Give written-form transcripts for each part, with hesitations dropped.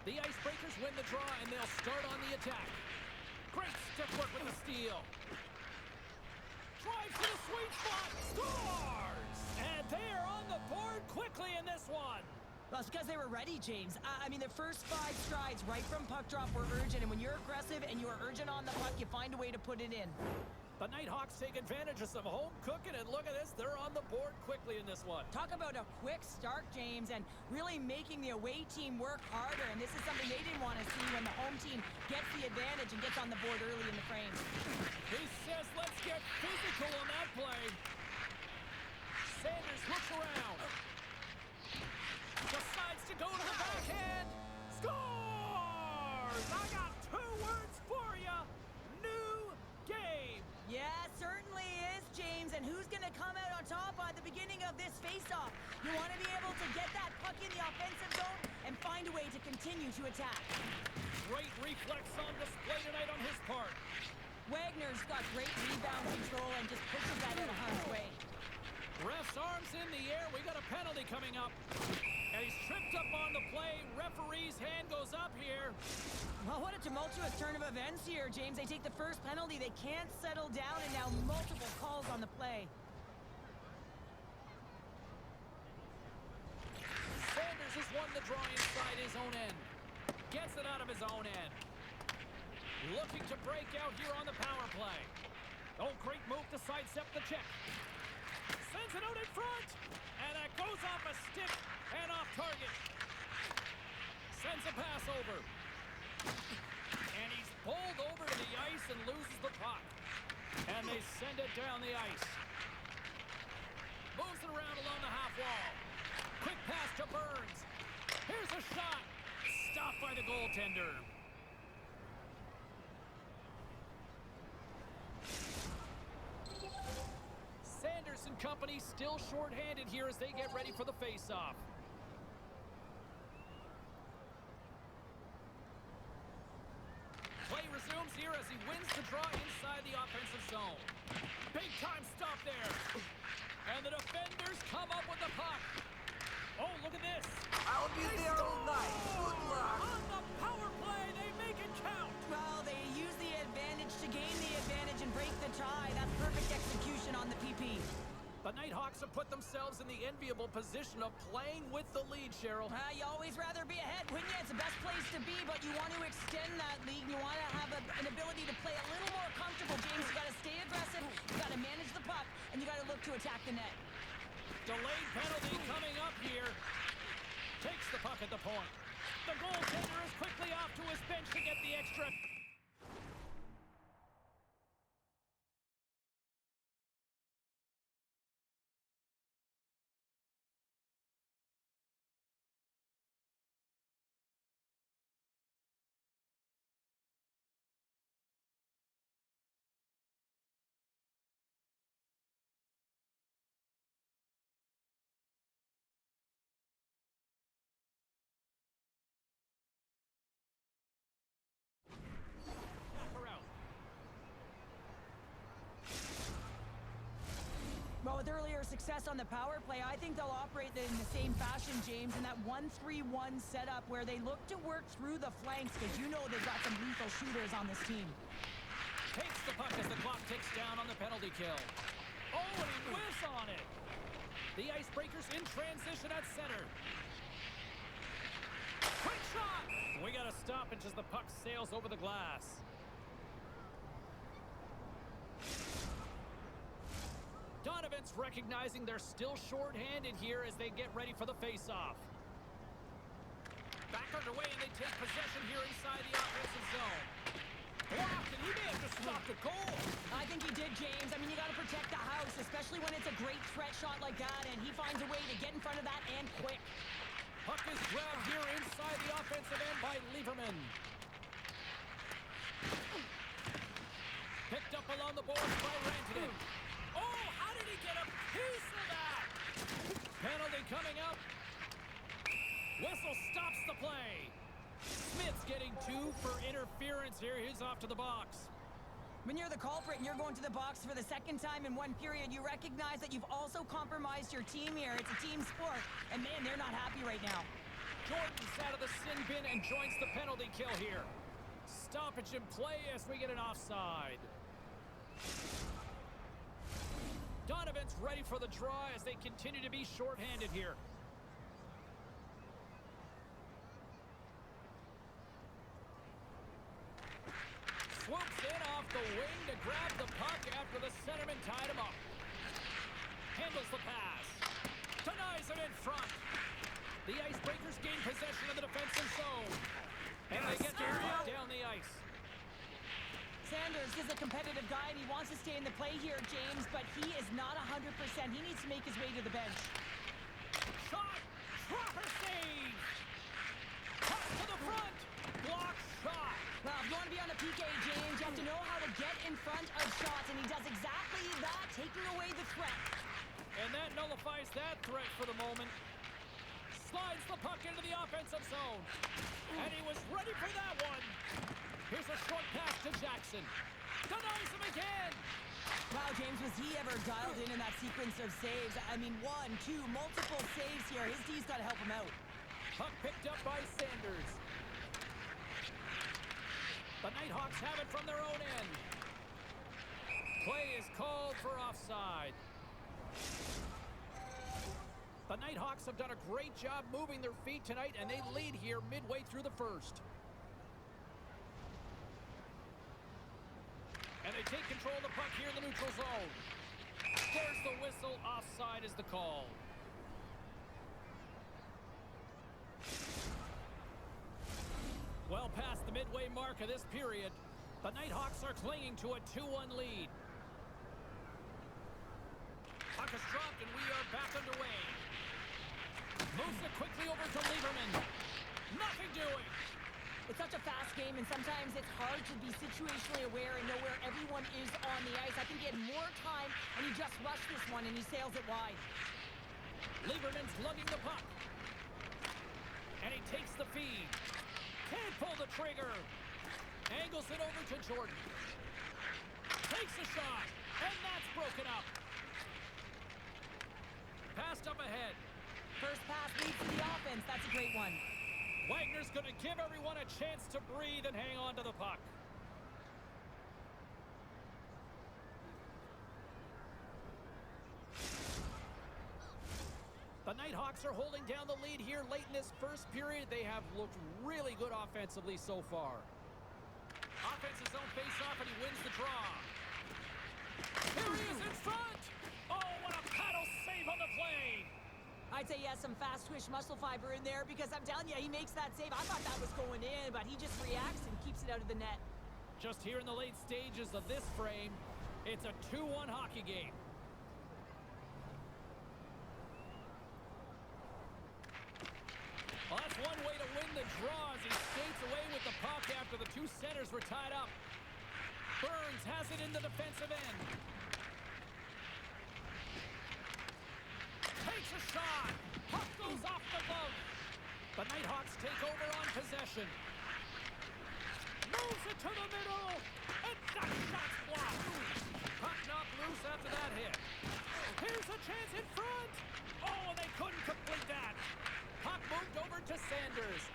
The Icebreakers win the draw, and they'll start on the attack. Great stick work with the steal. Drives to the sweet spot. Scores! And they are on the board quickly in this one. Well, it's because they were ready, James. I mean, the first 5 strides right from puck drop were urgent, and when you're aggressive and you are urgent on the puck, you find a way to put it in. The Nighthawks take advantage of some home cooking, and look at this, they're on the board quickly in this one. Talk about a quick start, James, and really making the away team work harder, and this is something they didn't want to see when the home team gets the advantage and gets on the board early in the frame. He says, let's get physical on that play. Sanders looks around. Decides to go to the backhand. Scores! I got 2 words for you. New game. Yeah, certainly is, James. And who's going to come out on top at the beginning of this face-off? You want to be able to get that puck in the offensive zone and find a way to continue to attack. Great reflex on display tonight on his part. Wagner's got great rebound control and just pushes that out of harm's way. Ref's arms in the air. We got a penalty coming up. And he's tripped up on the play. Referee's hand goes up here. Well, what a tumultuous turn of events here, James. They take the first penalty. They can't settle down, and now multiple calls on the play. Sanders has won the draw inside his own end. Gets it out of his own end. Looking to break out here on the power play. Oh, great move to sidestep the check. Sends it out in front. And that goes off a stick and off target. Sends a pass over. And he's bowled over to the ice and loses the puck. And they send it down the ice. Moves it around along the half wall. Quick pass to Burns. Here's a shot. Stopped by the goaltender. Sanders and company still shorthanded here as they get ready for the face-off. Play resumes here as he wins the draw inside the offensive zone. Big-time stop there. And the defenders come up with the puck. Oh, look at this. I'll be there all night. Good luck. On the power play, they make it count. Well, they use the advantage to gain the advantage and break the tie. That's perfect execution on the PP. The Nighthawks have put themselves in the enviable position of playing with the lead, Cheryl. You always rather be ahead, wouldn't you? It's the best place to be, but you want to extend that lead. You want to have an ability to play a little more comfortable, James. You got to stay aggressive, you got to manage the puck, and you got to look to attack the net. Delayed penalty coming up here. Takes the puck at the point. The goaltender is quickly off to his bench to get the extra. Well, with earlier success on the power play, I think they'll operate in the same fashion, James, in that 1-3-1 setup where they look to work through the flanks because you know they've got some lethal shooters on this team. Takes the puck as the clock ticks down on the penalty kill. Oh, and he whiffs on it. The Icebreakers in transition at center. Quick shot! We got a stoppage as the puck sails over the glass. Donovan's recognizing they're still short-handed here as they get ready for the face-off. Back underway, and they take possession here inside the offensive zone. Blocked, and he may have just stopped a goal. I think he did, James. I mean, you got to protect the house, especially when it's a great threat shot like that, and he finds a way to get in front of that and quick. Puck is grabbed here inside the offensive end by Lieberman. Picked up along the boards by Rantanen. Oh, how did he get a piece of that? Penalty coming up. Whistle stops the play. Smith's getting 2 for interference here. He's off to the box. When you're the culprit and you're going to the box for the second time in one period, you recognize that you've also compromised your team here. It's a team sport, and man, they're not happy right now. Jordan Jordan's out of the sin bin and joins the penalty kill here. Stoppage in play as we get an offside. Donovan's ready for the draw as they continue to be shorthanded here. Swoops in off the wing to grab the puck after the centerman tied him up. Handles the pass. Denies it in front. The Icebreakers gain possession of the defensive zone. And they get the puck down the ice. Sanders is a competitive guy and he wants to stay in the play here, James, but he is not 100%. He needs to make his way to the bench. Shot! Proper save! Puck to the front! Block shot! Well, if you want to be on a PK, James, you have to know how to get in front of shots, and he does exactly that, taking away the threat. And that nullifies that threat for the moment. Slides the puck into the offensive zone. And he was ready for that one. Here's a short pass to Jackson. Denies him again. Wow, James, was he ever dialed in that sequence of saves? I mean, 1, 2, multiple saves here. His D's got to help him out. Puck picked up by Sanders. The Nighthawks have it from their own end. Play is called for offside. The Nighthawks have done a great job moving their feet tonight, and they lead here midway through the first. And they take control of the puck here in the neutral zone. There's the whistle. Offside is the call. Well past the midway mark of this period, the Nighthawks are clinging to a 2-1 lead. Puck is dropped and we are back underway. Moves it quickly over to Lieberman. Nothing doing. It's such a fast game, and sometimes it's hard to be situationally aware and know where everyone is on the ice. I think he had more time, and he just rushed this one, and he sails it wide. Lieberman's lugging the puck. And he takes the feed. Can't pull the trigger. Angles it over to Jordan. Takes a shot, and that's broken up. Passed up ahead. First pass leads to the offense. That's a great one. Wagner's going to give everyone a chance to breathe and hang on to the puck. The Nighthawks are holding down the lead here late in this first period. They have looked really good offensively so far. Offensive zone face-off, and he wins the draw. Here he is in front! Oh, what a paddle save on the play! I'd say he has some fast twitch muscle fiber in there because I'm telling you, he makes that save. I thought that was going in, but he just reacts and keeps it out of the net. Just here in the late stages of this frame, it's a 2-1 hockey game. Well, that's one way to win the draw as he skates away with the puck after the two centers were tied up. Burns has it in the defensive end. Takes a shot. Puck goes off the glove. The Nighthawks take over on possession. Moves it to the middle. And that shot's blocked. Puck knocked loose after that hit. Here's a chance in front. Oh, and they couldn't complete that. Puck moved over to Sanders.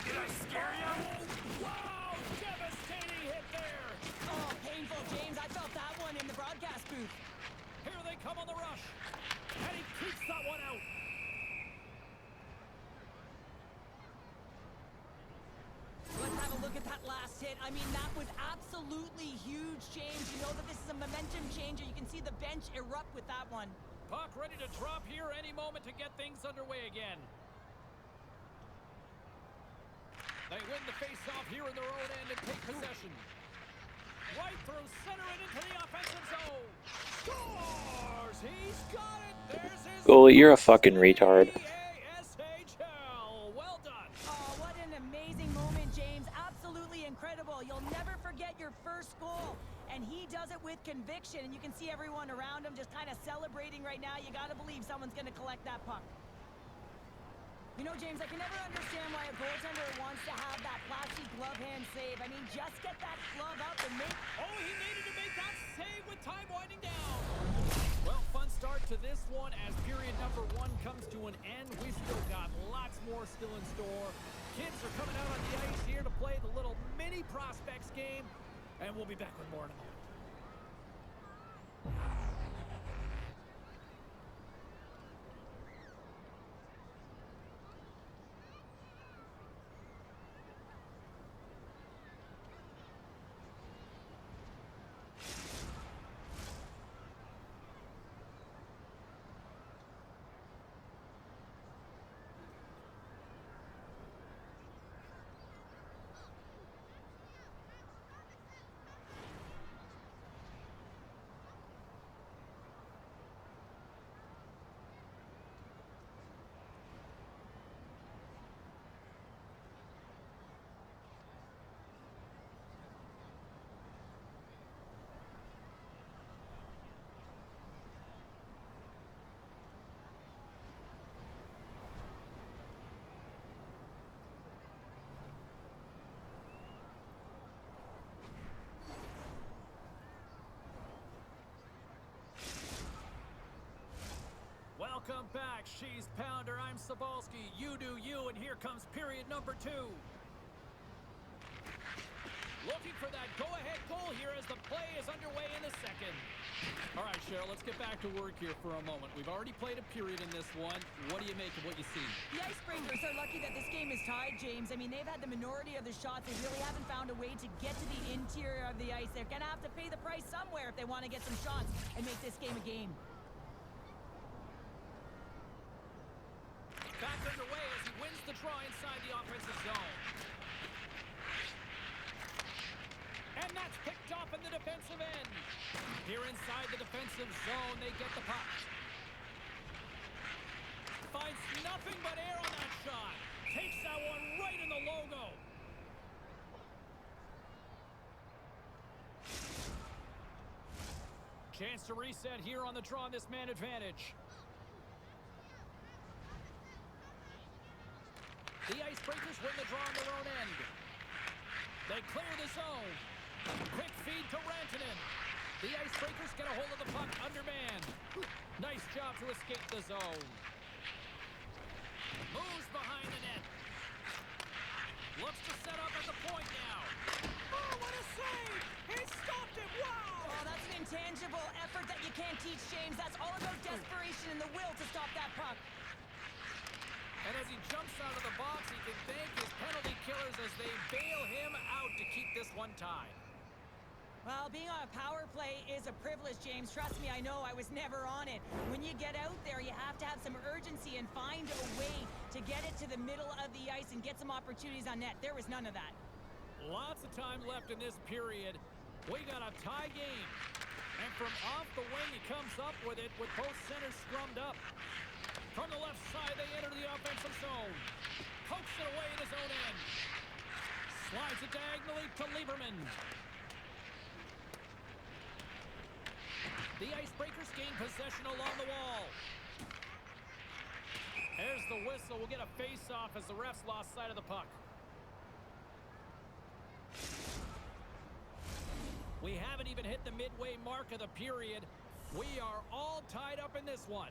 Did I scare you? Wow, devastating hit there. Oh, painful, James. I felt that one in the broadcast booth. Here they come on the rush. And he keeps that one out. Let's have a look at that last hit. I mean, that was absolutely huge, James. You know that this is a momentum changer. You can see the bench erupt with that one. Puck ready to drop here any moment to get things underway again. They win the face-off here in their own end and take possession. Right through center and into the offensive zone. Scores! He's got it! There's his... Goalie, you're a fucking retard. ASHL. Well done. Oh, what an amazing moment, James. Absolutely incredible. You'll never forget your first goal. And he does it with conviction. And you can see everyone around him just kind of celebrating right now. You got to believe someone's going to collect that puck. You know, James, I can never understand why a goaltender wants to have that plastic glove hand save. I mean, just get that glove up and make... Oh, he needed to make that save with time winding down. Well, fun start to this one as period number 1 comes to an end. We still got lots more still in store. Kids are coming out on the ice here to play the little mini prospects game, and we'll be back with more in a moment. Welcome back, She's Pounder. I'm Sabalski. You do you, and here comes period number 2. Looking for that go-ahead goal here as the play is underway in the second. All right, Cheryl, let's get back to work here for a moment. We've already played a period in this one. What do you make of what you see? The Icebreakers are lucky that this game is tied, James. I mean, they've had the minority of the shots. They really haven't found a way to get to the interior of the ice. They're going to have to pay the price somewhere if they want to get some shots and make this game a game. Back underway as he wins the draw inside the offensive zone. And that's picked off in the defensive end. Here inside the defensive zone, they get the puck. Finds nothing but air on that shot. Takes that one right in the logo. Chance to reset here on the draw on this man advantage. The Icebreakers win the draw on their own end. They clear the zone. Quick feed to Rantanen. The Icebreakers get a hold of the puck undermanned. Nice job to escape the zone. Moves behind the net. Looks to set up at the point now. Oh, what a save! He stopped him! Wow! Oh, that's an intangible effort that you can't teach, James. That's all about desperation and the will to stop that puck. And as he jumps out of the box, he can thank his penalty killers as they bail him out to keep this one tied. Well, being on a power play is a privilege, James. Trust me, I know. I was never on it. When you get out there, you have to have some urgency and find a way to get it to the middle of the ice and get some opportunities on net. There was none of that. Lots of time left in this period. We got a tie game. And from off the wing, he comes up with it with both centers scrummed up. From the left side, they enter the offensive zone. Pokes it away in his own end. Slides it diagonally to Lieberman. The Icebreakers gain possession along the wall. There's the whistle. We'll get a face-off as the refs lost sight of the puck. We haven't even hit the midway mark of the period. We are all tied up in this one.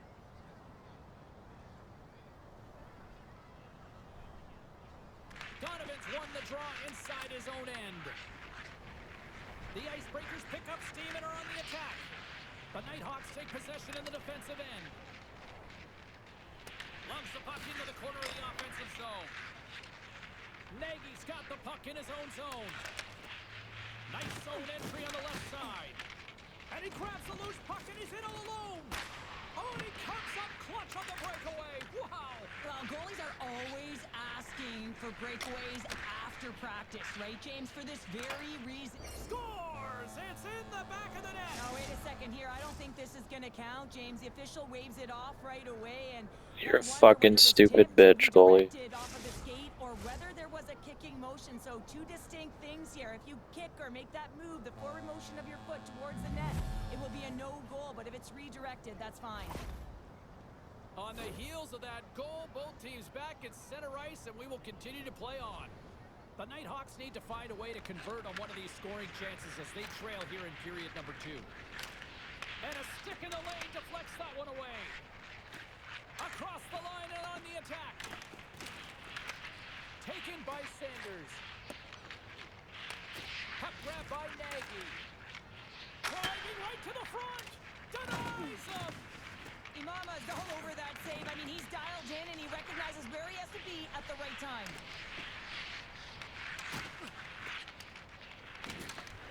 Donovan's won the draw inside his own end. The Icebreakers pick up steam and are on the attack. The Nighthawks take possession in the defensive end. Lungs the puck into the corner of the offensive zone. Nagy's got the puck in his own zone. Nice zone entry on the left side. And he grabs the loose puck and he's in all alone. Oh, and he comes up clutch on the breakaway. Wow. Well, goalies are always asking for breakaways after practice, right, James? For this very reason. Scores! It's in the back of the net. Now, wait a second here. I don't think this is going to count, James. The official waves it off right away. And You're a fucking stupid bitch, goalie. Off of the skate or whether there was a kicking motion. So two distinct things here. If you kick or make that move, the forward motion of your foot towards the net, it will be a no goal. But if it's redirected, that's fine. On the heels of that goal, both teams back at center ice, and we will continue to play on. The Nighthawks need to find a way to convert on one of these scoring chances as they trail here in period number 2. And a stick in the lane deflects that one away. Across the line and on the attack. Taken by Sanders. Puck grab by Nagy. Driving right to the front. Denies him. Imama's all over that save. I mean, he's dialed in and he recognizes where he has to be at the right time.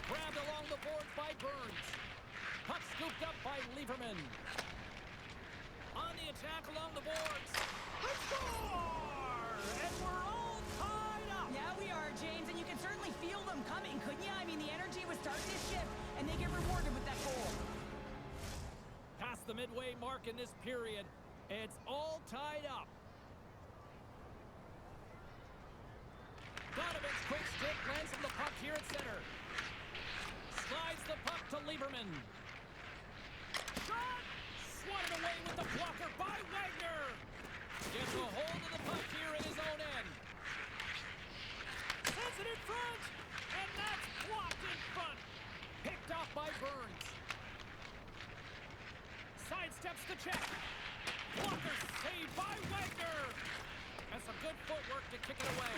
Grabbed along the boards by Burns. Puck scooped up by Lieberman. On the attack along the boards. A score! And we're all tied up. Yeah, we are, James, and you can certainly feel them coming, couldn't you? I mean, the energy was starting to shift, and they get rewarded with that goal. Past the midway mark in this period, it's all tied up. Donovan's quick stick lands on the puck here at center. Slides the puck to Lieberman. Shot! Swatted away with the blocker by Wagner. Gets a hold of the puck here in his own end. Sends it in front, and that's blocked in front. Picked off by Burns. Sidesteps the check. Blocker saved by Wagner. And some good footwork to kick it away.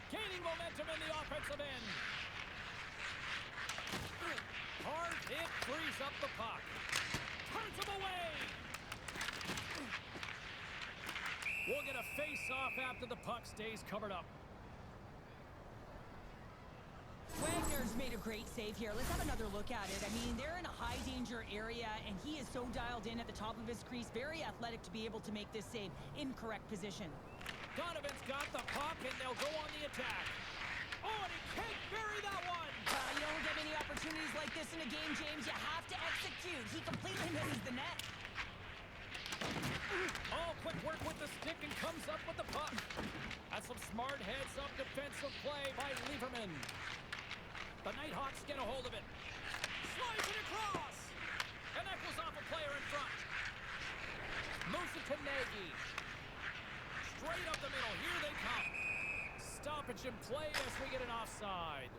Gaining momentum in the offensive end. Hard hit frees up the puck. Turns him away. We'll get a face-off after the puck stays covered up. Wagner's made a great save here. Let's have another look at it. I mean, they're in a high-danger area, and he is so dialed in at the top of his crease. Very athletic to be able to make this save in correct position. Donovan's got the puck, and they'll go on the attack. Oh, and he can't bury that one! You don't get many opportunities like this in a game, James. You have to execute. He completely misses the net. Oh, quick work with the stick and comes up with the puck. That's some smart heads-up defensive play by Lieberman. The Nighthawks get a hold of it. Slides it across! And that goes off a player in front. Moves it to Nagy. Straight up the middle. Here they come. Stoppage in play as we get an offside.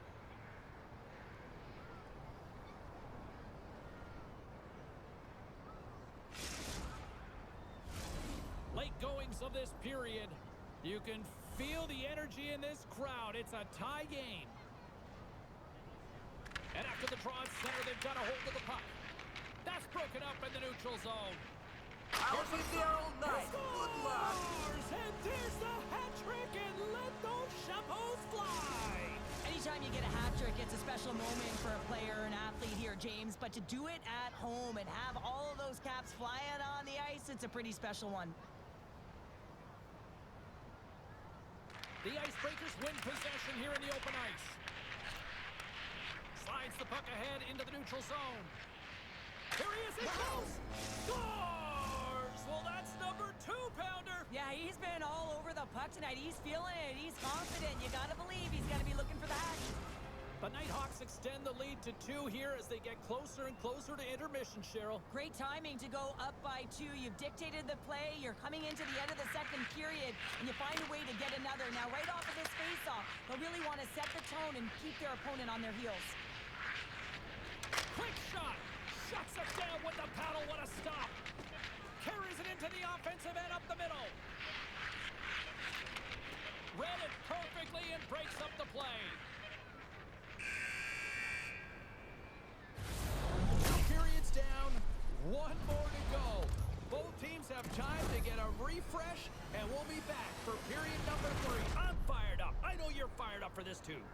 Late goings of this period. You can feel the energy in this crowd. It's a tie game. And after the draw at center, they've got a hold of the puck. That's broken up in the neutral zone. I'll be there all night. Good luck. And there's the hat trick, and let those chapeaus fly. Anytime you get a hat trick, it's a special moment for a player, an athlete here, James. But to do it at home and have all of those caps flying on the ice, it's a pretty special one. The Icebreakers win possession here in the open ice. Slides the puck ahead into the neutral zone. Here he is, he goes! Scores! Well, that's number 2-pounder. Yeah, he's been all over the puck tonight. He's feeling it. He's confident. You gotta believe he's gotta be looking for the hat. The Nighthawks extend the lead to 2 here as they get closer and closer to intermission, Cheryl. Great timing to go up by 2. You've dictated the play. You're coming into the end of the second period, and you find a way to get another. Now, right off of this face-off, they'll really want to set the tone and keep their opponent on their heels. Quick shot! Shuts it down with the paddle. What a stop! Carries it into the offensive end up the middle. Read it perfectly and breaks up the play. 2 periods down, 1 more to go. Both teams have time to get a refresh, and we'll be back for period number 3. I'm fired up. I know you're fired up for this too.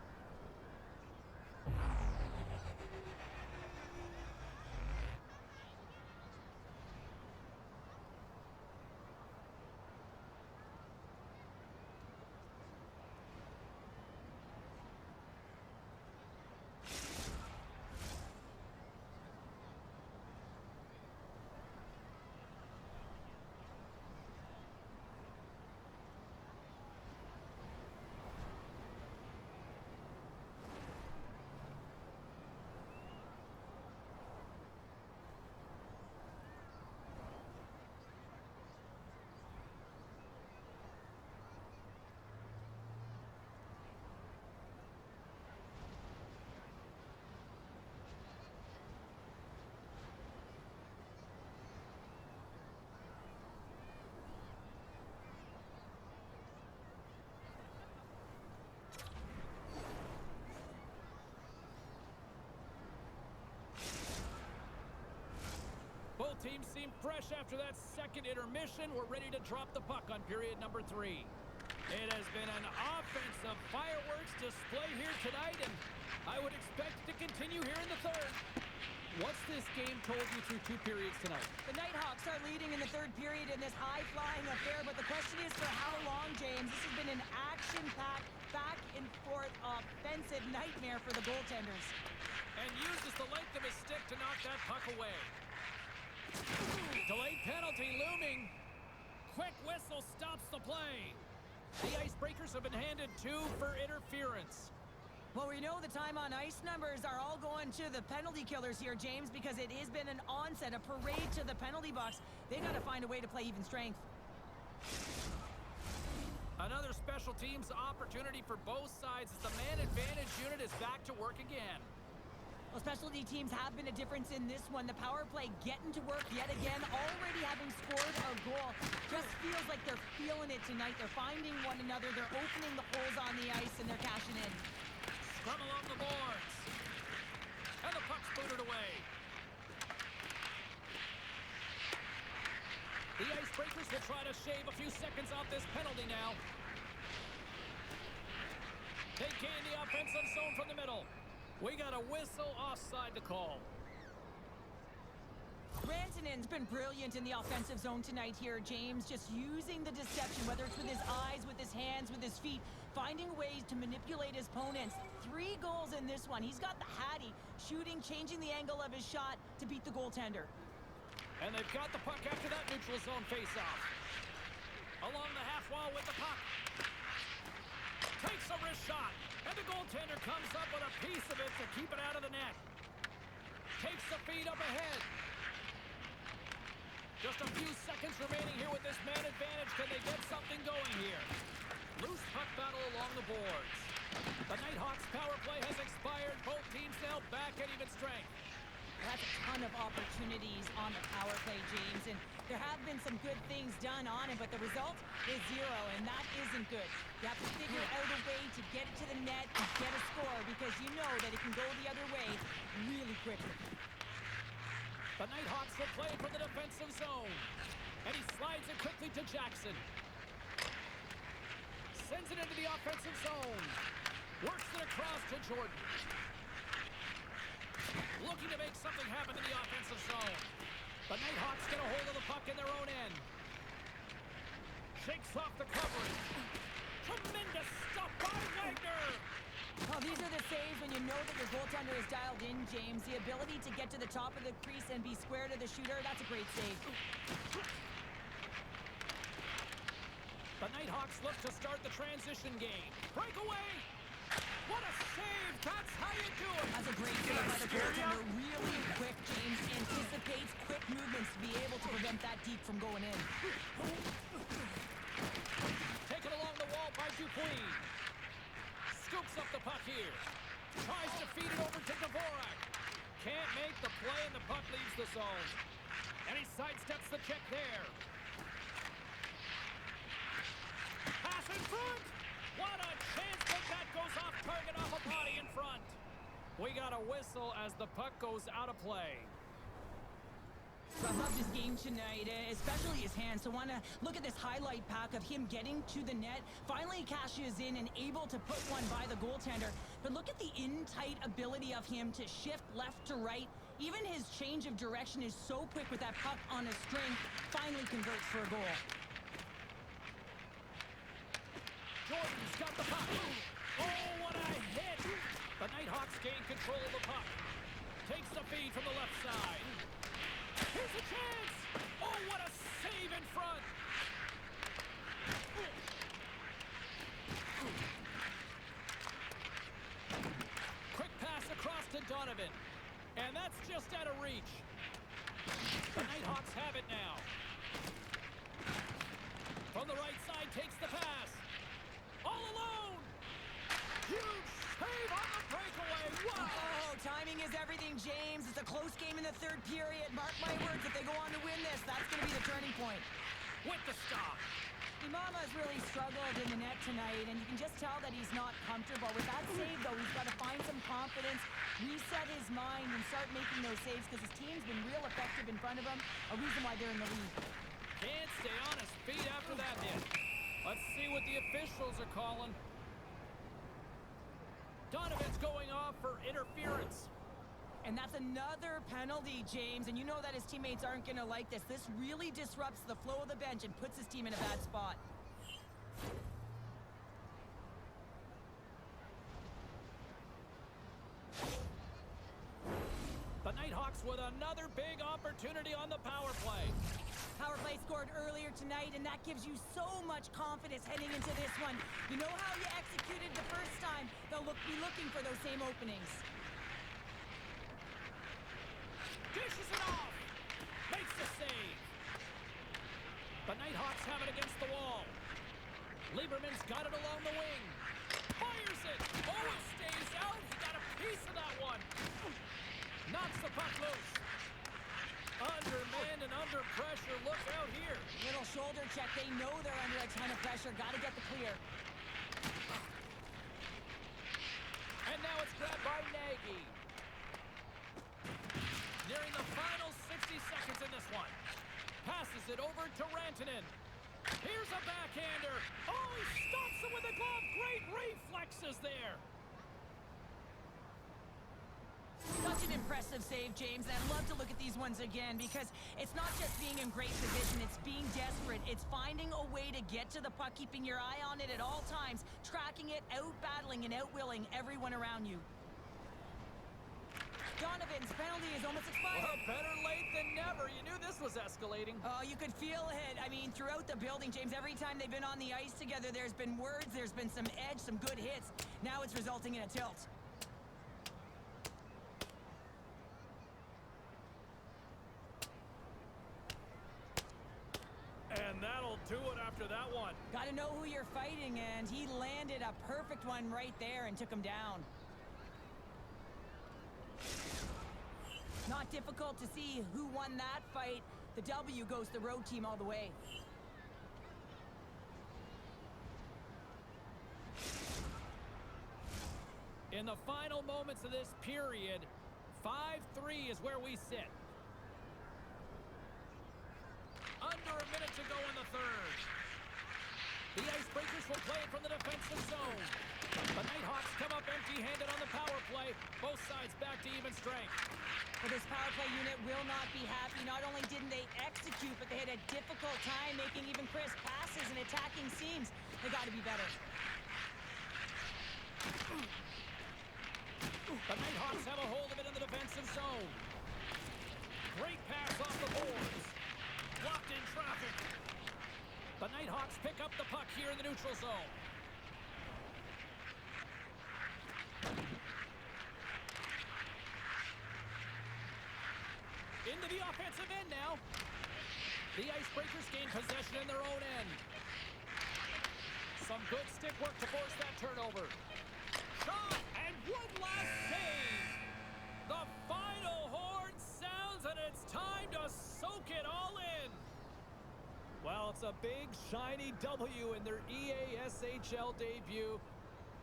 fresh after that second intermission. We're ready to drop the puck on period number 3. It has been an offensive fireworks display here tonight, and I would expect it to continue here in the third. What's this game told you through 2 periods tonight? The Nighthawks are leading in the third period in this high-flying affair, but the question is for how long, James? This has been an action-packed, back-and-forth offensive nightmare for the goaltenders. And uses the length of his stick to knock that puck away. Delayed penalty looming. Quick whistle stops the play. The Icebreakers have been handed 2 for interference. Well, we know the time on ice numbers are all going to the penalty killers here, James, because it has been an onset, a parade to the penalty box. They got to find a way to play even strength. Another special teams opportunity for both sides as the man advantage unit is back to work again. Well, specialty teams have been a difference in this one. The power play getting to work yet again, already having scored a goal. Just feels like they're feeling it tonight. They're finding one another. They're opening the holes on the ice, and they're cashing in. From along the boards. And the puck's booted away. The Icebreakers will try to shave a few seconds off this penalty now. They gain the offensive zone from the middle. We got a whistle offside to call. Rantanen's been brilliant in the offensive zone tonight here, James. Just using the deception, whether it's with his eyes, with his hands, with his feet, finding ways to manipulate his opponents. 3 goals in this one. He's got the Hattie, shooting, changing the angle of his shot to beat the goaltender. And they've got the puck after that neutral zone faceoff. Along the half wall with the puck. Takes a wrist shot. And the goaltender comes up with a piece of it to keep it out of the net. Takes the feed up ahead. Just a few seconds remaining here with this man advantage. Can they get something going here? Loose puck battle along the boards. The Nighthawks power play has expired. Both teams now back at even strength. That's a ton of opportunities on the power play, James, and there have been some good things done on it, but the result is 0, and that isn't good. You have to figure out a way to get it to the net and get a score, because you know that it can go the other way really quickly. The Nighthawks will play from the defensive zone. And he slides it quickly to Jackson. Sends it into the offensive zone. Works it across to Jordan. Looking to make something happen in the offensive zone. The Nighthawks get a hold of the puck in their own end. Shakes off the coverage. Tremendous stuff by Wagner. Well, these are the saves when you know that your goaltender is dialed in, James. The ability to get to the top of the crease and be square to the shooter, that's a great save. The Nighthawks look to start the transition game. Breakaway! What a save! That's how you do it! That's a great save by the goaltender. Really quick, James. Anticipates quick movements to be able to prevent that deep from going in. Taken along the wall by Dupuis. Scoops up the puck here. Tries to feed it over to Dvorak. Can't make the play and the puck leaves the zone. And he sidesteps the check there. Pass in front! What a chance, but that goes off target off a body in front. We got a whistle as the puck goes out of play. So I love this game tonight, especially his hands. So I want to look at this highlight pack of him getting to the net. Finally cashes in and able to put one by the goaltender. But look at the in-tight ability of him to shift left to right. Even his change of direction is so quick with that puck on a string. Finally converts for a goal. Jordan's got the puck. Oh, what a hit! The Nighthawks gain control of the puck. Takes the feed from the left side. Here's a chance! Oh, what a save in front! Quick pass across to Donovan. And that's just out of reach. The Nighthawks have it now. From the right side, takes the pass. All alone! Huge save on the breakaway! Wow! Oh, timing is everything, James. It's a close game in the third period. Mark my words, if they go on to win this, that's going to be the turning point. With the stop. Imama's really struggled in the net tonight, and you can just tell that he's not comfortable. With that save, though, he's got to find some confidence, reset his mind, and start making those saves because his team's been real effective in front of him, a reason why they're in the lead. Can't stay on his feet after that hit. Let's see what the officials are calling. Donovan's going off for interference. And that's another penalty, James, and you know that his teammates aren't going to like this. This really disrupts the flow of the bench and puts his team in a bad spot. The Nighthawks with another big opportunity on the power play. Power play scored earlier tonight, and that gives you so much confidence heading into this one. You know how you executed the first time. They'll be looking for those same openings. Dishes it off. Makes the save. The Nighthawks have it against the wall. Lieberman's got it along the wing. Fires it. Oh, it stays out. He got a piece of that one. Knocks the puck loose. Undermanned and under pressure. Look out here. Little shoulder check. They know they're under a ton of pressure. Got to get the clear. And now it's grabbed by Nagy. Nearing the final 60 seconds in this one. Passes it over to Rantanen. Here's a backhander. Oh, he stops it with a glove. Great reflexes there. Such an impressive save, James, and I'd love to look at these ones again because it's not just being in great position, it's being desperate. It's finding a way to get to the puck, keeping your eye on it at all times, tracking it, out-battling and out-willing everyone around you. Donovan's penalty is almost expired. Well, better late than never. You knew this was escalating. Oh, you could feel it. I mean, throughout the building, James, every time they've been on the ice together, there's been words, there's been some edge, some good hits. Now it's resulting in a tilt. And that'll do it after that one. Got to know who you're fighting, and he landed a perfect one right there and took him down. Not difficult to see who won that fight. The W goes the road team all the way. In the final moments of this period, 5-3 is where we sit. Under a minute to go in the third. The Icebreakers will play it from the defensive zone. The Nighthawks come up empty-handed on the power play. Both sides back to even strength. Well, this power play unit will not be happy. Not only didn't they execute, but they had a difficult time making even crisp passes and attacking seams. They got to be better. The Nighthawks have a hold of it in the defensive zone. Great pass off the boards. Blocked in traffic. The Nighthawks pick up the puck here in the neutral zone. Into the offensive end now. The Icebreakers gain possession in their own end. Some good stick work to force that turnover. Shot, and one last save. The final horn sounds, and it's time to soak it all in. Well, it's a big, shiny W in their EASHL debut.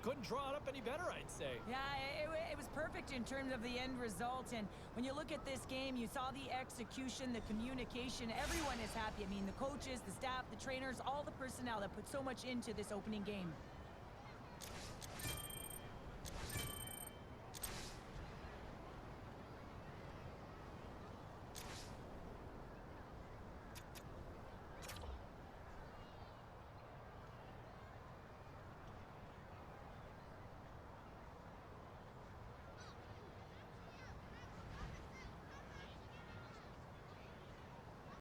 Couldn't draw it up any better, I'd say. Yeah, it was perfect in terms of the end result. And when you look at this game, you saw the execution, the communication. Everyone is happy. I mean, the coaches, the staff, the trainers, all the personnel that put so much into this opening game.